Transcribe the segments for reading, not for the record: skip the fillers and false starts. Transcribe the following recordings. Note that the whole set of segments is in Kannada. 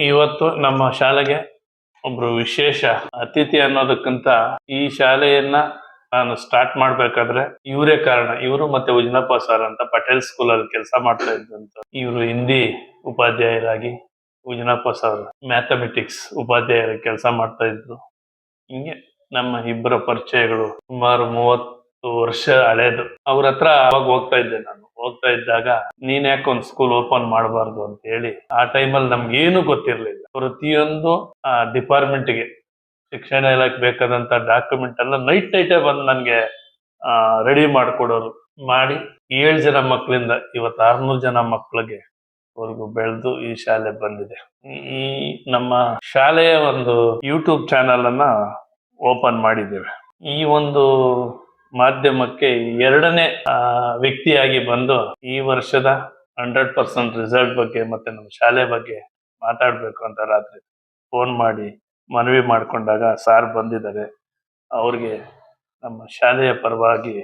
ಇವತ್ತು ನಮ್ಮ ಶಾಲೆಗೆ ಒಬ್ರು ವಿಶೇಷ ಅತಿಥಿ ಅನ್ನೋದಕ್ಕಿಂತ ಈ ಶಾಲೆಯನ್ನ ನಾನು ಸ್ಟಾರ್ಟ್ ಮಾಡ್ಬೇಕಾದ್ರೆ ಇವರೇ ಕಾರಣ. ಇವರು ಮತ್ತೆ ಉಜ್ನಪ್ಪ ಸರ್ ಅಂತ ಪಟೇಲ್ ಸ್ಕೂಲ್ ಅಲ್ಲಿ ಕೆಲಸ ಮಾಡ್ತಾ ಇದ್ದಂತ. ಇವರು ಹಿಂದಿ ಉಪಾಧ್ಯಾಯರಾಗಿ, ಉಜ್ನಪ್ಪ ಸರ್ ಮ್ಯಾಥಮೆಟಿಕ್ಸ್ ಉಪಾಧ್ಯಾಯರಾಗಿ ಕೆಲಸ ಮಾಡ್ತಾ ಇದ್ರು. ಹಿಂಗೆ ನಮ್ಮ ಇಬ್ಬರ ಪರಿಚಯಗಳು ಸುಮಾರು 30 ವರ್ಷ ಹಳೇದು. ಅವ್ರ ಹತ್ರ ಅವಾಗ ಹೋಗ್ತಾ ಇದ್ದೆ ನಾನು. ಹೋಗ್ತಾ ಇದ್ದಾಗ ನೀನ್ ಯಾಕೆ ಒಂದು ಸ್ಕೂಲ್ ಓಪನ್ ಮಾಡಬಾರ್ದು ಅಂತ ಹೇಳಿ, ಆ ಟೈಮಲ್ಲಿ ನಮ್ಗೆ ಏನು ಗೊತ್ತಿರ್ಲಿಲ್ಲ. ಪ್ರತಿಯೊಂದು ಡಿಪಾರ್ಟ್ಮೆಂಟ್ಗೆ ಶಿಕ್ಷಣ ಇಲಾಖೆ ಬೇಕಾದಂತ ಡಾಕ್ಯುಮೆಂಟ್ ಎಲ್ಲ ನೈಟೇ ಬಂದು ನನ್ಗೆ ರೆಡಿ ಮಾಡ್ಕೊಡೋರು. ಮಾಡಿ 7 ಜನ ಮಕ್ಕಳಿಂದ ಇವತ್ತು 600 ಜನ ಮಕ್ಕಳಿಗೆ ವರ್ಗು ಬೆಳೆದು ಈ ಶಾಲೆ ಬಂದಿದೆ. ಈ ನಮ್ಮ ಶಾಲೆಯ ಒಂದು ಯೂಟ್ಯೂಬ್ ಚಾನಲ್ ಅನ್ನ ಓಪನ್ ಮಾಡಿದ್ದೇವೆ. ಈ ಒಂದು ಮಾಧ್ಯಮಕ್ಕೆ 2ನೇ ವ್ಯಕ್ತಿಯಾಗಿ ಬಂದು ಈ ವರ್ಷದ 100% ರಿಸಲ್ಟ್ ಬಗ್ಗೆ ಮತ್ತೆ ನಮ್ಮ ಶಾಲೆ ಬಗ್ಗೆ ಮಾತಾಡ್ಬೇಕು ಅಂತ ರಾತ್ರಿ ಫೋನ್ ಮಾಡಿ ಮನವಿ ಮಾಡ್ಕೊಂಡಾಗ ಸಾರ್ ಬಂದಿದ್ದಾರೆ. ಅವ್ರಿಗೆ ನಮ್ಮ ಶಾಲೆಯ ಪರವಾಗಿ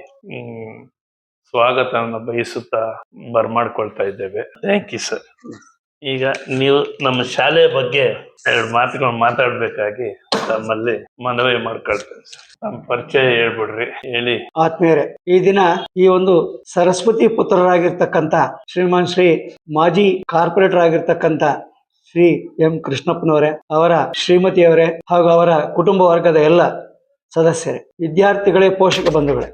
ಸ್ವಾಗತವನ್ನು ಬಯಸುತ್ತಾ ಬರ್ಮಾಡ್ಕೊಳ್ತಾ ಇದ್ದೇವೆ. Thank you sir. ಈಗ ನೀವು ನಮ್ಮ ಶಾಲೆಯ ಬಗ್ಗೆ 2 ಮಾತುಗಳು ಮಾತಾಡ್ಬೇಕಾಗಿ ತಮ್ಮಲ್ಲಿ ಮನವಿ ಮಾಡ್ಕೊಳ್ತೇನೆ ಸರ್. ನಮ್ಮ ಪರಿಚಯ ಹೇಳ್ಬಿಡ್ರಿ. ಹೇಳಿ. ಆತ್ಮೀಯರೇ, ಈ ದಿನ ಈ ಒಂದು ಸರಸ್ವತಿ ಪುತ್ರರಾಗಿರ್ತಕ್ಕಂಥ ಶ್ರೀ ಮಾಜಿ ಕಾರ್ಪೊರೇಟರ್ ಆಗಿರ್ತಕ್ಕಂಥ ಶ್ರೀ ಎಂ ಕೃಷ್ಣಪ್ಪನವರೇ, ಅವರ ಶ್ರೀಮತಿಯವರೇ ಹಾಗೂ ಅವರ ಕುಟುಂಬ ವರ್ಗದ ಎಲ್ಲ ಸದಸ್ಯರೇ, ವಿದ್ಯಾರ್ಥಿಗಳೇ, ಪೋಷಕ ಬಂಧುಗಳೇ,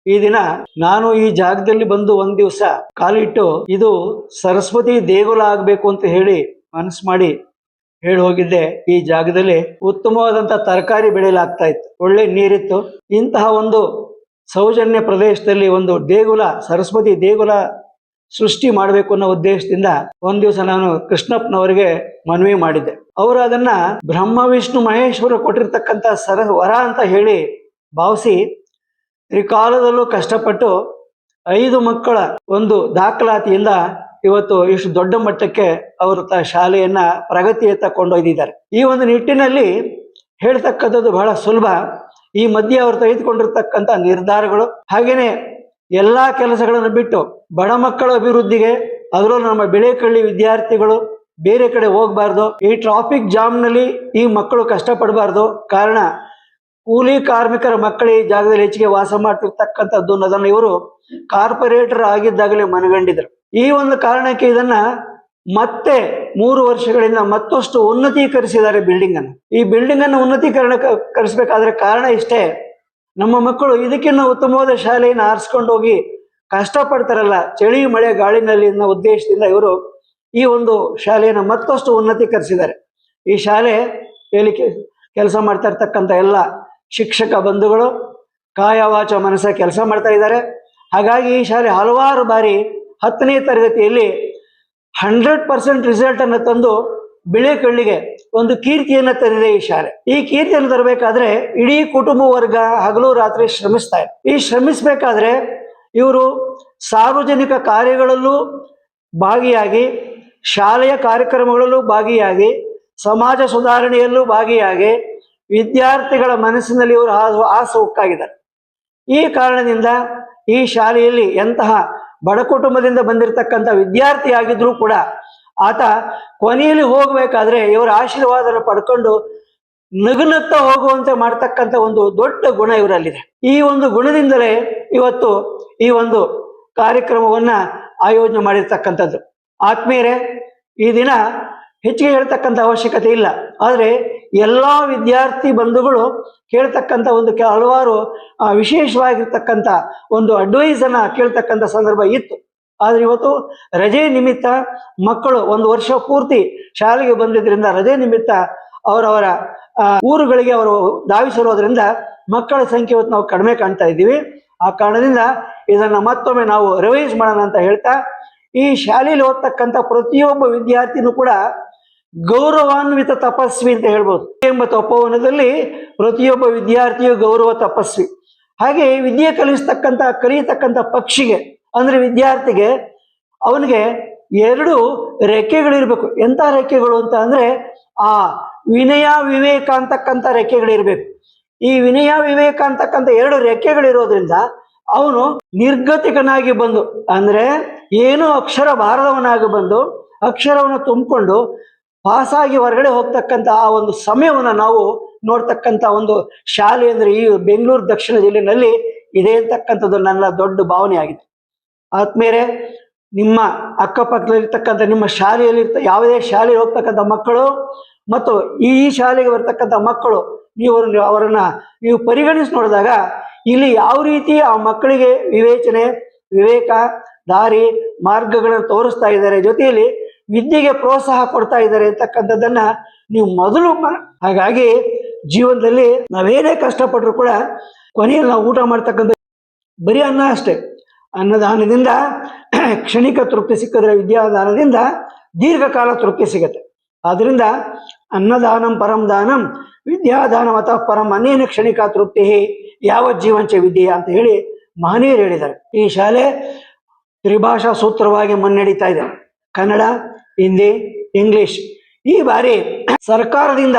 ಈ ದಿನ ನಾನು ಈ ಜಾಗದಲ್ಲಿ ಬಂದು 1 ದಿವಸ ಕಾಲಿಟ್ಟು ಇದು ಸರಸ್ವತಿ ದೇಗುಲ ಆಗ್ಬೇಕು ಅಂತ ಹೇಳಿ ಮನಸ್ಸು ಮಾಡಿ ಹೇಳಿ ಹೋಗಿದ್ದೆ. ಈ ಜಾಗದಲ್ಲಿ ಉತ್ತಮವಾದಂತ ತರಕಾರಿ ಬೆಳೆಯಲಾಗ್ತಾ ಇತ್ತು, ಒಳ್ಳೆ ನೀರಿತ್ತು. ಇಂತಹ ಒಂದು ಸೌಜನ್ಯ ಪ್ರದೇಶದಲ್ಲಿ ಒಂದು ದೇಗುಲ, ಸರಸ್ವತಿ ದೇಗುಲ ಸೃಷ್ಟಿ ಮಾಡಬೇಕು ಅನ್ನೋ ಉದ್ದೇಶದಿಂದ 1 ದಿವಸ ನಾನು ಕೃಷ್ಣಪ್ಪನವರಿಗೆ ಮನವಿ ಮಾಡಿದ್ದೆ. ಅವರು ಅದನ್ನ ಬ್ರಹ್ಮ ವಿಷ್ಣು ಮಹೇಶ್ವರ ಕೊಟ್ಟಿರ್ತಕ್ಕಂಥ ವರ ಅಂತ ಹೇಳಿ ಭಾವಿಸಿ ತ್ರಿಕಾಲದಲ್ಲೂ ಕಷ್ಟಪಟ್ಟು 5 ಮಕ್ಕಳ ಒಂದು ದಾಖಲಾತಿಯಿಂದ ಇವತ್ತು ಇಷ್ಟು ದೊಡ್ಡ ಮಟ್ಟಕ್ಕೆ ಅವರು ಶಾಲೆಯನ್ನ ಪ್ರಗತಿಯತ್ತ ಕೊಂಡೊಯ್ದಿದ್ದಾರೆ. ಈ ಒಂದು ನಿಟ್ಟಿನಲ್ಲಿ ಹೇಳ್ತಕ್ಕಂಥದ್ದು ಬಹಳ ಸುಲಭ. ಈ ಮಧ್ಯೆ ಅವರು ತೆಗೆದುಕೊಂಡಿರ್ತಕ್ಕಂಥ ನಿರ್ಧಾರಗಳು, ಹಾಗೇನೆ ಎಲ್ಲಾ ಕೆಲಸಗಳನ್ನು ಬಿಟ್ಟು ಬಡ ಮಕ್ಕಳ ಅಭಿವೃದ್ಧಿಗೆ, ಅದರಲ್ಲೂ ನಮ್ಮ ಬೆಳೆಕಳ್ಳಿ ವಿದ್ಯಾರ್ಥಿಗಳು ಬೇರೆ ಕಡೆ ಹೋಗ್ಬಾರ್ದು, ಈ ಟ್ರಾಫಿಕ್ ಜಾಮ್ನಲ್ಲಿ ಈ ಮಕ್ಕಳು ಕಷ್ಟಪಡಬಾರ್ದು. ಕಾರಣ ಕೂಲಿ ಕಾರ್ಮಿಕರ ಮಕ್ಕಳು ಈ ಜಾಗದಲ್ಲಿ ಹೆಚ್ಚಿಗೆ ವಾಸ ಮಾಡ್ತಿರ್ತಕ್ಕಂಥದ್ದು ಅನ್ನೋದನ್ನು ಇವರು ಕಾರ್ಪೊರೇಟರ್ ಆಗಿದ್ದಾಗಲೇ ಮನಗಂಡಿದ್ರು. ಈ ಒಂದು ಕಾರಣಕ್ಕೆ ಇದನ್ನ ಮತ್ತೆ 3 ವರ್ಷಗಳಿಂದ ಮತ್ತಷ್ಟು ಉನ್ನತೀಕರಿಸಿದ್ದಾರೆ ಬಿಲ್ಡಿಂಗ್ ಅನ್ನು. ಈ ಬಿಲ್ಡಿಂಗ್ ಅನ್ನು ಉನ್ನತೀಕರಿಸಬೇಕಾದ್ರೆ ಕಾರಣ ಇಷ್ಟೇ, ನಮ್ಮ ಮಕ್ಕಳು ಇದಕ್ಕಿಂತ ಉತ್ತಮವಾದ ಶಾಲೆಯನ್ನು ಆರಿಸ್ಕೊಂಡು ಹೋಗಿ ಕಷ್ಟಪಡ್ತಾರಲ್ಲ ಚಳಿ ಮಳೆ ಗಾಳಿನಲ್ಲಿ ಅನ್ನೋ ಉದ್ದೇಶದಿಂದ ಇವರು ಈ ಒಂದು ಶಾಲೆಯನ್ನು ಮತ್ತಷ್ಟು ಉನ್ನತೀಕರಿಸಿದ್ದಾರೆ. ಈ ಶಾಲೆಯಲ್ಲಿ ಕೆಲಸ ಮಾಡ್ತಾ ಇರ್ತಕ್ಕಂಥ ಎಲ್ಲ ಶಿಕ್ಷಕ ಬಂಧುಗಳು ಕಾಯ ವಾಚ ಮನಸ್ಸ ಕೆಲಸ ಮಾಡ್ತಾ ಇದ್ದಾರೆ. ಹಾಗಾಗಿ ಈ ಶಾಲೆ ಹಲವಾರು ಬಾರಿ 10ನೇ ತರಗತಿಯಲ್ಲಿ 100% ರಿಸಲ್ಟ್ ಅನ್ನು ತಂದು ಬಿಳೆಕಳ್ಳಿಗೆ ಒಂದು ಕೀರ್ತಿಯನ್ನು ತಂದಿದೆ ಈ ಶಾಲೆ. ಈ ಕೀರ್ತಿಯನ್ನು ತರಬೇಕಾದ್ರೆ ಇಡೀ ಕುಟುಂಬ ವರ್ಗ ಹಗಲು ರಾತ್ರಿ ಶ್ರಮಿಸ್ತಾ ಇದೆ. ಈ ಶ್ರಮಿಸಬೇಕಾದ್ರೆ ಇವರು ಸಾರ್ವಜನಿಕ ಕಾರ್ಯಗಳಲ್ಲೂ ಭಾಗಿಯಾಗಿ, ಶಾಲೆಯ ಕಾರ್ಯಕ್ರಮಗಳಲ್ಲೂ ಭಾಗಿಯಾಗಿ, ಸಮಾಜ ಸುಧಾರಣೆಯಲ್ಲೂ ಭಾಗಿಯಾಗಿ ವಿದ್ಯಾರ್ಥಿಗಳ ಮನಸ್ಸಿನಲ್ಲಿ ಇವರು ಆಸೆ ಉಕ್ಕಾಗಿದ್ದಾರೆ. ಈ ಕಾರಣದಿಂದ ಈ ಶಾಲೆಯಲ್ಲಿ ಎಂತಹ ಬಡ ಕುಟುಂಬದಿಂದ ಬಂದಿರತಕ್ಕಂಥ ವಿದ್ಯಾರ್ಥಿ ಆಗಿದ್ರೂ ಕೂಡ ಆತ ಕೊನೆಯಲ್ಲಿ ಹೋಗ್ಬೇಕಾದ್ರೆ ಇವರ ಆಶೀರ್ವಾದನ ಪಡ್ಕೊಂಡು ನಗುನಗ್ತಾ ಹೋಗುವಂತೆ ಮಾಡ್ತಕ್ಕಂಥ ಒಂದು ದೊಡ್ಡ ಗುಣ ಇವರಲ್ಲಿದೆ. ಈ ಒಂದು ಗುಣದಿಂದಲೇ ಇವತ್ತು ಈ ಒಂದು ಕಾರ್ಯಕ್ರಮವನ್ನ ಆಯೋಜನೆ ಮಾಡಿರ್ತಕ್ಕಂಥದ್ದು. ಆತ್ಮೀಯರೇ, ಈ ದಿನ ಹೆಚ್ಚಿಗೆ ಹೇಳ್ತಕ್ಕಂಥ ಅವಶ್ಯಕತೆ ಇಲ್ಲ, ಆದರೆ ಎಲ್ಲಾ ವಿದ್ಯಾರ್ಥಿ ಬಂಧುಗಳು ಕೇಳ್ತಕ್ಕಂಥ ಒಂದು ಹಲವಾರು ವಿಶೇಷವಾಗಿರ್ತಕ್ಕಂಥ ಒಂದು ಅಡ್ವೈಸ್ ಅನ್ನ ಕೇಳ್ತಕ್ಕಂಥ ಸಂದರ್ಭ ಇತ್ತು. ಆದ್ರೆ ಇವತ್ತು ರಜೆ ನಿಮಿತ್ತ ಮಕ್ಕಳು 1 ವರ್ಷ ಪೂರ್ತಿ ಶಾಲೆಗೆ ಬಂದಿದ್ರಿಂದ ರಜೆ ನಿಮಿತ್ತ ಅವರವರ ಊರುಗಳಿಗೆ ಅವರು ಧಾವಿಸಿರೋದ್ರಿಂದ ಮಕ್ಕಳ ಸಂಖ್ಯೆ ಇವತ್ತು ನಾವು ಕಡಿಮೆ ಕಾಣ್ತಾ ಇದ್ದೀವಿ. ಆ ಕಾರಣದಿಂದ ಇದನ್ನ ಮತ್ತೊಮ್ಮೆ ನಾವು ರಿವೈಸ್ ಮಾಡೋಣ ಅಂತ ಹೇಳ್ತಾ, ಈ ಶಾಲೆಯಲ್ಲಿ ಓದ್ತಕ್ಕಂಥ ಪ್ರತಿಯೊಬ್ಬ ವಿದ್ಯಾರ್ಥಿನೂ ಕೂಡ ಗೌರವಾನ್ವಿತ ತಪಸ್ವಿ ಅಂತ ಹೇಳ್ಬೋದು. ಎಂಬ ತಪೋವನದಲ್ಲಿ ಪ್ರತಿಯೊಬ್ಬ ವಿದ್ಯಾರ್ಥಿಯು ಗೌರವ ತಪಸ್ವಿ. ಹಾಗೆ ವಿದ್ಯೆ ಕಲಿಯತಕ್ಕಂಥ ಪಕ್ಷಿಗೆ ಅಂದ್ರೆ ವಿದ್ಯಾರ್ಥಿಗೆ ಅವನಿಗೆ 2 ರೆಕ್ಕೆಗಳಿರ್ಬೇಕು. ಎಂಥ ರೆಕ್ಕೆಗಳು ಅಂತ ಅಂದ್ರೆ ಆ ವಿನಯ ವಿವೇಕ ಅಂತಕ್ಕಂಥ ರೆಕ್ಕೆಗಳಿರ್ಬೇಕು. ಈ ವಿನಯ ವಿವೇಕ ಅಂತಕ್ಕಂಥ 2 ರೆಕ್ಕೆಗಳಿರೋದ್ರಿಂದ ಅವನು ನಿರ್ಗತಿಕನಾಗಿ ಬಂದು, ಅಂದ್ರೆ ಏನು ಅಕ್ಷರ ಬಾರದವನಾಗಿ ಬಂದು ಅಕ್ಷರವನ್ನು ತುಂಬಿಕೊಂಡು ಪಾಸಾಗಿ ಹೊರಗಡೆ ಹೋಗ್ತಕ್ಕಂಥ ಆ ಒಂದು ಸಮಯವನ್ನು ನಾವು ನೋಡ್ತಕ್ಕಂಥ ಒಂದು ಶಾಲೆ ಅಂದರೆ ಈ ಬೆಂಗಳೂರು ದಕ್ಷಿಣ ಜಿಲ್ಲೆಯಲ್ಲಿ ಇದೆ ಅಂತಕ್ಕಂಥದ್ದು ನನ್ನ ದೊಡ್ಡ ಭಾವನೆ ಆಗಿದೆ. ಆದ್ಮೇಲೆ ನಿಮ್ಮ ಅಕ್ಕಪಕ್ಕದಲ್ಲಿರ್ತಕ್ಕಂಥ ನಿಮ್ಮ ಶಾಲೆಯಲ್ಲಿ ಯಾವುದೇ ಶಾಲೆಗೆ ಹೋಗ್ತಕ್ಕಂಥ ಮಕ್ಕಳು ಮತ್ತು ಈ ಶಾಲೆಗೆ ಬರ್ತಕ್ಕಂಥ ಮಕ್ಕಳು ಅವರನ್ನ ನೀವು ಪರಿಗಣಿಸಿ ನೋಡಿದಾಗ ಇಲ್ಲಿ ಯಾವ ರೀತಿ ಆ ಮಕ್ಕಳಿಗೆ ವಿವೇಚನೆ, ವಿವೇಕ, ದಾರಿ, ಮಾರ್ಗಗಳನ್ನು ತೋರಿಸ್ತಾ ಇದ್ದಾರೆ, ಜೊತೆಯಲ್ಲಿ ವಿದ್ಯೆಗೆ ಪ್ರೋತ್ಸಾಹ ಕೊಡ್ತಾ ಇದ್ದಾರೆ ಅಂತಕ್ಕಂಥದ್ದನ್ನ ನೀವು ಮೊದಲು ಹಾಗಾಗಿ ಜೀವನದಲ್ಲಿ ನಾವೇನೇ ಕಷ್ಟಪಟ್ಟರು ಕೂಡ ಕೊನೆಯಲ್ಲಿ ನಾವು ಊಟ ಮಾಡ್ತಕ್ಕಂಥ ಬರೀ ಅನ್ನ ಅಷ್ಟೇ. ಅನ್ನದಾನದಿಂದ ಕ್ಷಣಿಕ ತೃಪ್ತಿ ಸಿಕ್ಕಿದ್ರೆ ವಿದ್ಯಾದಾನದಿಂದ ದೀರ್ಘಕಾಲ ತೃಪ್ತಿ ಸಿಗತ್ತೆ. ಆದ್ರಿಂದ ಅನ್ನದಾನಂ ಪರಂ ದಾನಂ ವಿದ್ಯಾದಾನಂ ಅತಃ ಪರಂ ಅನೇನ ಕ್ಷಣಿಕ ತೃಪ್ತಿ ಯಾವ ಜೀವಂಚ ವಿದ್ಯೆ ಅಂತ ಹೇಳಿ ಮಹನೀಯರು ಹೇಳಿದ್ದಾರೆ. ಈ ಶಾಲೆ ತ್ರಿಭಾಷಾ ಸೂತ್ರವಾಗಿ ಮುನ್ನಡೀತಾ ಇದೆ. ಕನ್ನಡ, ಹಿಂದಿ, ಇಂಗ್ಲಿಷ್. ಈ ಬಾರಿ ಸರ್ಕಾರದಿಂದ